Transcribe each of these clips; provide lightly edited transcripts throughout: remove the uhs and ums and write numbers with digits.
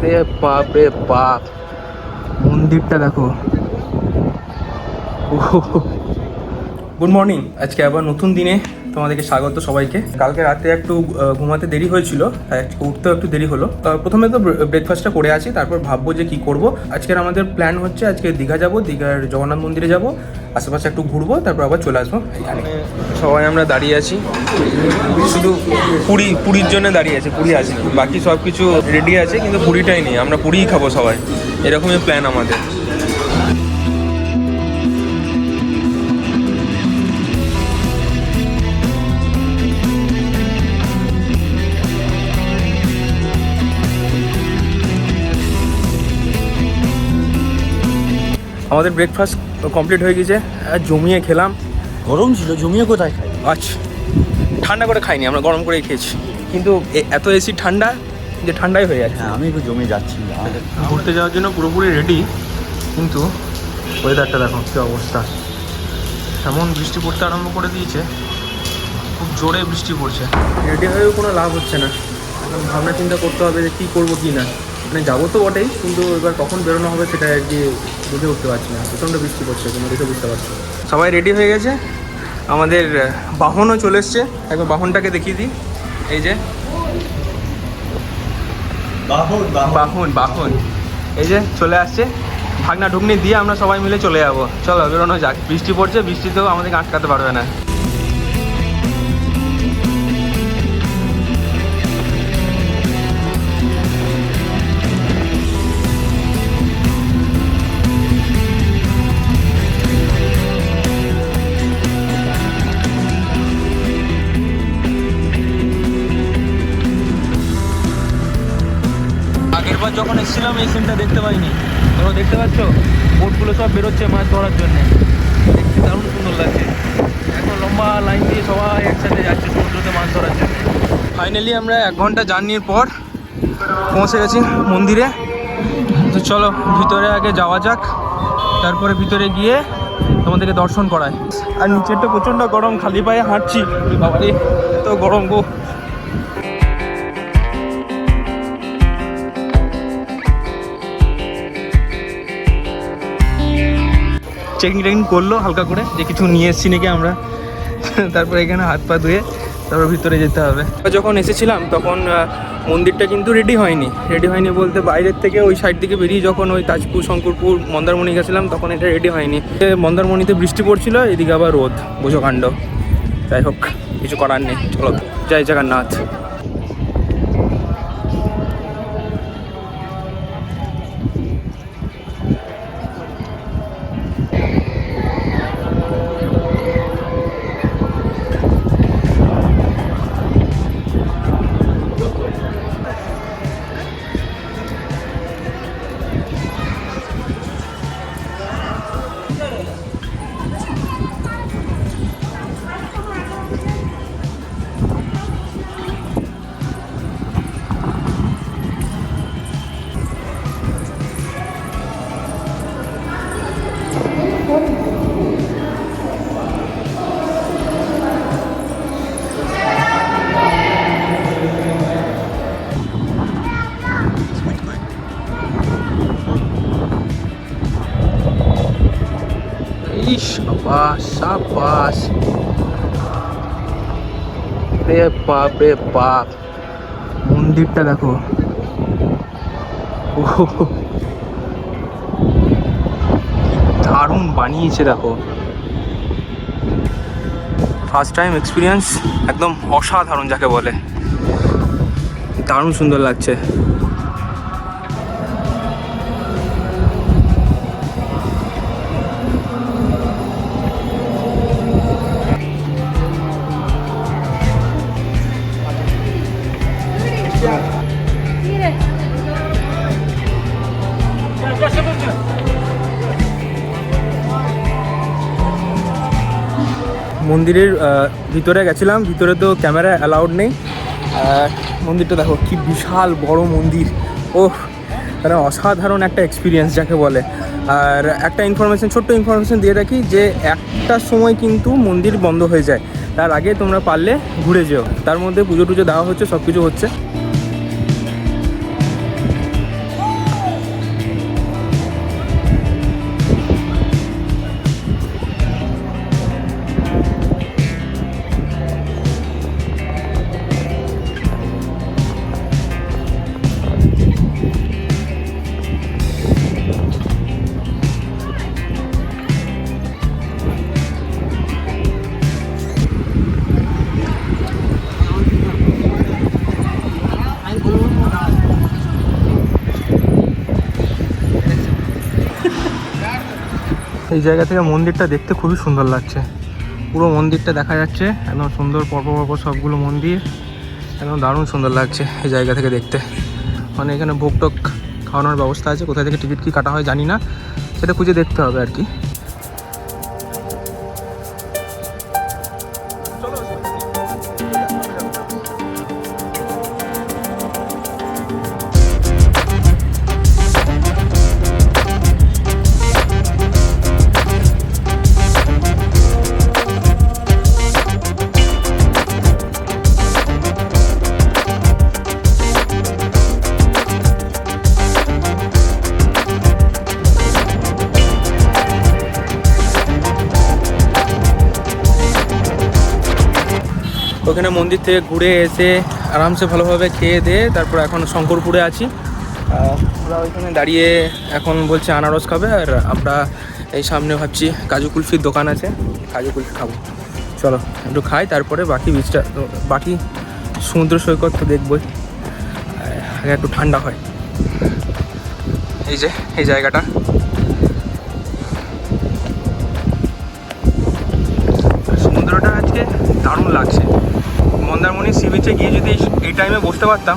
রে বাপ রে বাপ, মন্দিরটা দেখো। গুড মর্নিং, আজকে আবার নতুন দিনে তোমাদেরকে স্বাগত সবাইকে। কালকে রাতে একটু ঘুমাতে দেরি হয়েছিল, তাই আজকে উঠতেও একটু দেরি হলো। প্রথমে তো ব্রেকফাস্টটা করে আছি, তারপর ভাববো যে কি করব। আজকের আমাদের প্ল্যান হচ্ছে আজকে দীঘা যাব, দীঘার জগন্নাথ মন্দিরে যাব, আশেপাশে একটু ঘুরবো, তারপর আবার চলে আসবো এখানে। সবাই আমরা দাঁড়িয়ে আছি, শুধু পুরীর জন্য দাঁড়িয়ে আছে, পুরী আছে, বাকি সব কিছু রেডি আছে, কিন্তু পুরীটাই নেই। আমরা পুরীই খাবো সবাই, এরকমই প্ল্যান আমাদের। আমাদের ব্রেকফাস্ট কমপ্লিট হয়ে গেছে, জমিয়ে খেলাম। গরম ছিল, জমিয়ে কোথায় খাই? আচ্ছা, ঠান্ডা করে খাইনি, আমরা গরম করেই খেয়েছি, কিন্তু এত এসি ঠান্ডা যে ঠান্ডাই হয়ে যাচ্ছে। হ্যাঁ, আমি একটু জমে যাচ্ছি। ঘুরতে যাওয়ার জন্য পুরোপুরি রেডি, কিন্তু ওয়েদারটা দেখো কী অবস্থা। এমন বৃষ্টি পড়তে আরম্ভ করে দিয়েছে, খুব জোরে বৃষ্টি পড়ছে। রেডি হয়েও কোনো লাভ হচ্ছে না, এখন ভাবনা চিন্তা করতে হবে যে কী করবো কী না। মানে যাবো তো বটেই, কিন্তু এবার কখন বেরোনো হবে সেটা আর কি বুঝে উঠতে পারছি না। প্রচণ্ড বৃষ্টি পড়ছে, তোমরা দেখে বুঝতে পারছো। সবাই রেডি হয়ে গেছে, আমাদের বাহনও চলে এসছে। একবার বাহনটাকে দেখিয়ে দিই, এই যে বাহন এই যে চলে আসছে। ভাগনা ঢুকনি দিয়ে আমরা সবাই মিলে চলে যাবো। চলো বেরোনো যাক, বৃষ্টি পড়ছে, বৃষ্টিতেও আমাদেরকে আটকাতে পারবে না। আগেরবার যখন এসেছিলাম এই সিনটা দেখতে পাইনি, তোমরা দেখতে পাচ্ছ বোটগুলো সব বেরোচ্ছে মাছ ধরার জন্য, দেখতে দারুণ সুন্দর লাগছে। এখন লম্বা লাইন দিয়ে সবাই একসাথে যাচ্ছে সমুদ্রতে মাছ ধরার জন্য। ফাইনালি আমরা 1 ঘন্টা জার্নির পর পৌঁছে গেছি মন্দিরে। তো চলো ভিতরে আগে যাওয়া যাক, তারপরে ভিতরে গিয়ে তোমাদেরকে দর্শন করায়। আর নিচেরটা প্রচণ্ড গরম, খালি পায়ে হাঁটছি, বাবারে এত গরম গো। চেকিং করলো হালকা করে যে কিছু নিয়ে এসেছি নাকি আমরা, তারপরে এখানে হাত পা ধুয়ে তারপর ভিতরে যেতে হবে। যখন এসেছিলাম তখন মন্দিরটা কিন্তু রেডি হয়নি বলতে বাইরের থেকে ওই সাইড থেকে বেরিয়ে যখন ওই তাজপুর, শঙ্করপুর, মন্দারমণি গেছিলাম তখন এটা রেডি হয়নি। মন্দারমণিতে বৃষ্টি পড়ছিল, এদিকে আবার রোদ, বোঝো কাণ্ড। যাই হোক, কিছু করার নেই, চলো জয় জগন্নাথ। সাবাস, রে বাপ রে বাপ, মন্দিরটা দেখো। দারুণ বানিয়েছে দেখো, ফার্স্ট টাইম এক্সপিরিয়েন্স, একদম অসাধারণ যাকে বলে, দারুণ সুন্দর লাগছে। মন্দিরের ভিতরে গেছিলাম, ভিতরে তো ক্যামেরা অ্যালাউড নেই। মন্দিরটা দেখো কি বিশাল বড় মন্দির, ওহ মানে অসাধারণ একটা এক্সপিরিয়েন্স যাকে বলে। আর একটা ছোট্ট ইনফরমেশন দিয়ে রাখি যে একটার সময় কিন্তু মন্দির বন্ধ হয়ে যায়, তার আগে তোমরা পারলে ঘুরে যেও। তার মধ্যে পুজো টুজো দেওয়া হচ্ছে, সব কিছু হচ্ছে। এই জায়গা থেকে মন্দিরটা দেখতে খুবই সুন্দর লাগছে। পুরো মন্দিরটা দেখা যাচ্ছে, একদম সুন্দর পরপর পরপর সবগুলো মন্দির, একদম দারুণ সুন্দর লাগছে এই জায়গা থেকে দেখতে। মানে এখানে ভোগ টোক খাওয়ানোর ব্যবস্থা আছে, কোথায় থেকে টিকিট কী কাটা হয় জানি না, সেটা খুঁজে দেখতে হবে আর কি। ওখানে মন্দির থেকে ঘুরে এসে আরামসে ভালোভাবে খেয়ে দিয়ে তারপর এখন শঙ্করপুরে আছি। ওরা ওইখানে দাঁড়িয়ে এখন বলছে আনারস খাবে, আর আমরা এই সামনে ভাবছি কাজু কুলফির দোকান আছে, কাজু কুলফি খাবো। চলো একটু খাই, তারপরে বাকি বিচটা, বাকি সমুদ্র সৈকত তো দেখবই, আগে একটু ঠান্ডা হয়। এই যে এই জায়গাটা, সমুদ্রটা আজকে দারুণ লাগছে। মন্দারমণি সি বিচে গিয়ে যদি এই টাইমে বসতে পারতাম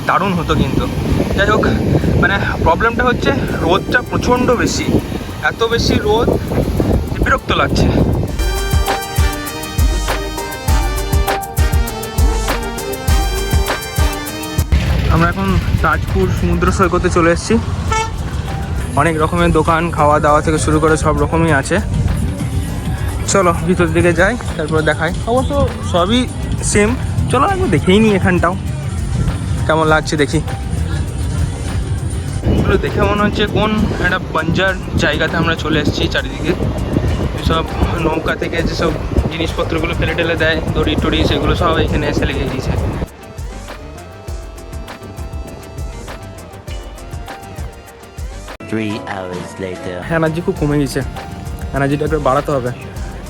দারুণ হতো, কিন্তু যাই হোক, মানে প্রবলেমটা হচ্ছে রোদটা প্রচণ্ড বেশি, এত বেশি রোদ বিরক্ত লাগছে। আমরা এখন তাজপুর সমুদ্র সৈকতে চলে এসেছি। অনেক রকমের দোকান, খাওয়া দাওয়া থেকে শুরু করে সব রকমই আছে। চলো ভিতর দিকে যাই, তারপর দেখাই। অবশ্য সবই সেম, চলো একবার দেখেই নিই এখানটাও কেমন লাগছে দেখি। এগুলো দেখে মনে হচ্ছে কোন একটা বাঞ্জার জায়গাতে আমরা চলে এসেছি। চারিদিকে সব নৌকা থেকে যেসব জিনিসপত্রগুলো ফেলে টেলে দেয়, দড়ি টড়ি, সেগুলো সব এখানে এসে লেগে গিয়েছে। এনার্জি খুব কমে গেছে, এনার্জিটা একটু বাড়াতে হবে,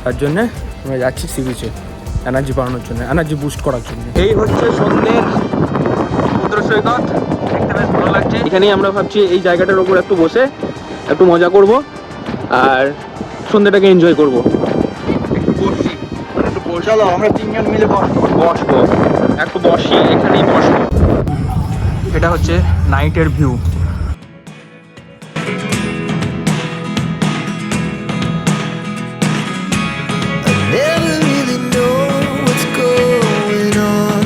তার জন্যে আমরা যাচ্ছি সি বিচে এনার্জি বাড়ানোর জন্য, এনার্জি বুস্ট করার জন্য। এই হচ্ছে সন্ধ্যের সমুদ্র সৈকত, দেখতে বেশ ভালো লাগছে। এখানেই আমরা ভাবছি এই জায়গাটার ওপর একটু বসে একটু মজা করব আর সন্ধ্যেটাকে এনজয় করব। চলো আমরা তিনজন মিলে বসবো, একটু বসি, এখানেই বসবো। এটা হচ্ছে নাইটের view. Never really know what's going on.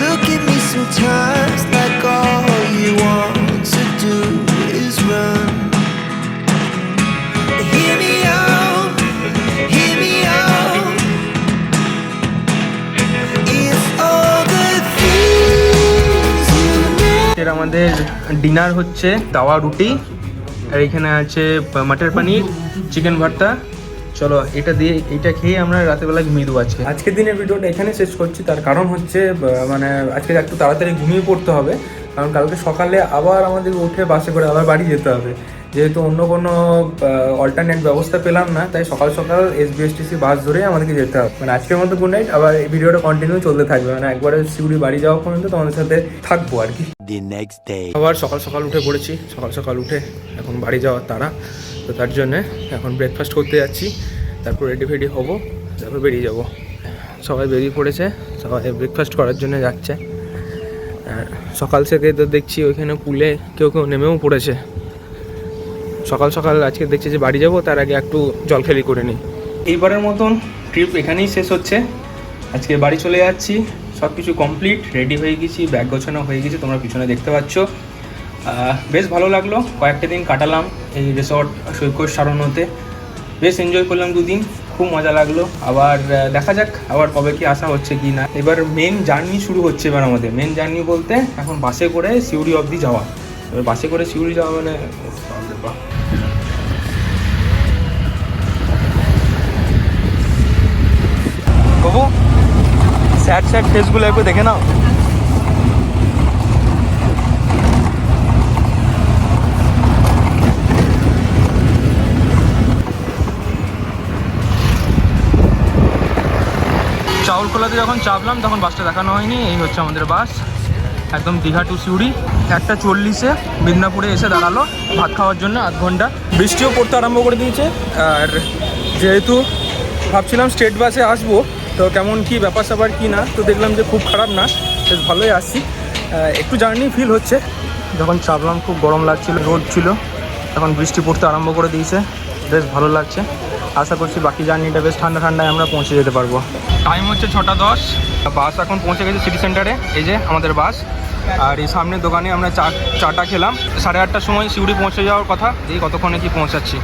Look at me sometimes like all you want to do is run. Hear me out, hear me out. It's all the things you know. এর আমাদের dinner হচ্ছে তাওয়া রুটি, আর এখানে আছে মাটার পানির, chicken ভর্তা। চলো এটা দিয়ে, এইটা খেয়ে আমরা রাতেরবেলা ঘুমিয়ে দেবো। আজকের দিনের ভিডিওটা এখানে শেষ করছি। তার কারণ হচ্ছে মানে আজকে একটু তাড়াতাড়ি ঘুমিয়ে পড়তে হবে, কারণ কালকে সকালে আবার আমাদের উঠে বাসে করে আবার বাড়ি যেতে হবে। যেহেতু অন্য কোনো অল্টারনেট ব্যবস্থা পেলাম না, তাই সকাল সকাল SBSTC বাস ধরে আমাদেরকে যেতে হবে। মানে আজকের মতো গুড নাইট, আবার এই ভিডিওটা কন্টিনিউ চলতে থাকবে, মানে একবারে শিউরি বাড়ি যাওয়া পর্যন্ত তোমাদের সাথে থাকবো আর কি। আবার সকাল সকাল উঠে পড়েছি, সকাল সকাল উঠে এখন বাড়ি যাওয়ার তারা, তো তার জন্যে এখন ব্রেকফাস্ট করতে যাচ্ছি, তারপর রেডি ফেডি হবো, তারপর বেরিয়ে যাব। সবাই বেরিয়ে পড়েছে, সবাই ব্রেকফাস্ট করার জন্য যাচ্ছে। সকাল থেকে তো দেখছি ওইখানে পুলে কেউ কেউ নেমেও পড়েছে। সকাল সকাল আজকে দেখছি যে বাড়ি যাব, তার আগে একটু জলখালি করে নিই। এইবারের মতন ট্রিপ এখানেই শেষ হচ্ছে। আজকে বাড়ি চলে যাচ্ছি, সব কিছু কমপ্লিট, রেডি হয়ে গেছি, ব্যাগ গোছানো হয়ে গেছি, তোমরা পিছনে দেখতে পাচ্ছ। বেশ ভালো লাগলো, কয়েকটা দিন কাটালাম এই রিসর্ট সৈকত সারণ্যতে, বেশ এনজয় করলাম 2 দিন, খুব মজা লাগলো। আবার দেখা যাক আবার কবে কি আসা হচ্ছে কি না। এবার মেন জার্নি শুরু হচ্ছে। এবার আমাদের মেন জার্নি বলতে এখন বাসে করে সিউড়ি অবধি যাওয়া। এবার বাসে করে সিউড়ি যাওয়া মানে বাবু, স্যাড স্যাড ফেসগুলো একটু দেখে নাও। চাউলকোলাতে যখন চাপলাম তখন বাসটা দেখানো হয়নি। এই হচ্ছে আমাদের বাস, একদম দীঘা টু সিউড়ি 1:40-এ মিদনাপুরে এসে দাঁড়ালো ভাত খাওয়ার জন্য, আধ ঘন্টা। বৃষ্টিও পড়তে আরম্ভ করে দিয়েছে। আর যেহেতু ভাবছিলাম স্টেট বাসে আসবো, তো কেমন কি ব্যাপার স্যাপার কি না, তো দেখলাম যে খুব খারাপ না, বেশ ভালোই আসছি। একটু জার্নি ফিল হচ্ছে। যখন চাপলাম খুব গরম লাগছিল, রোদ ছিল, এখন বৃষ্টি পড়তে আরম্ভ করে দিয়েছে, বেশ ভালো লাগছে। আশা করছি বাকি জার্নিটা বেশ ঠান্ডা ঠান্ডায় আমরা পৌঁছে যেতে পারবো। টাইম হচ্ছে 6:10, বাস এখন পৌঁছে গেছে সিটি সেন্টারে। এই যে আমাদের বাস, আর এই সামনের দোকানে আমরা চাটা খেলাম। 8:30টার সময় সিউড়ি পৌঁছে যাওয়ার কথা, এই কতক্ষণে কি পৌঁছাচ্ছি।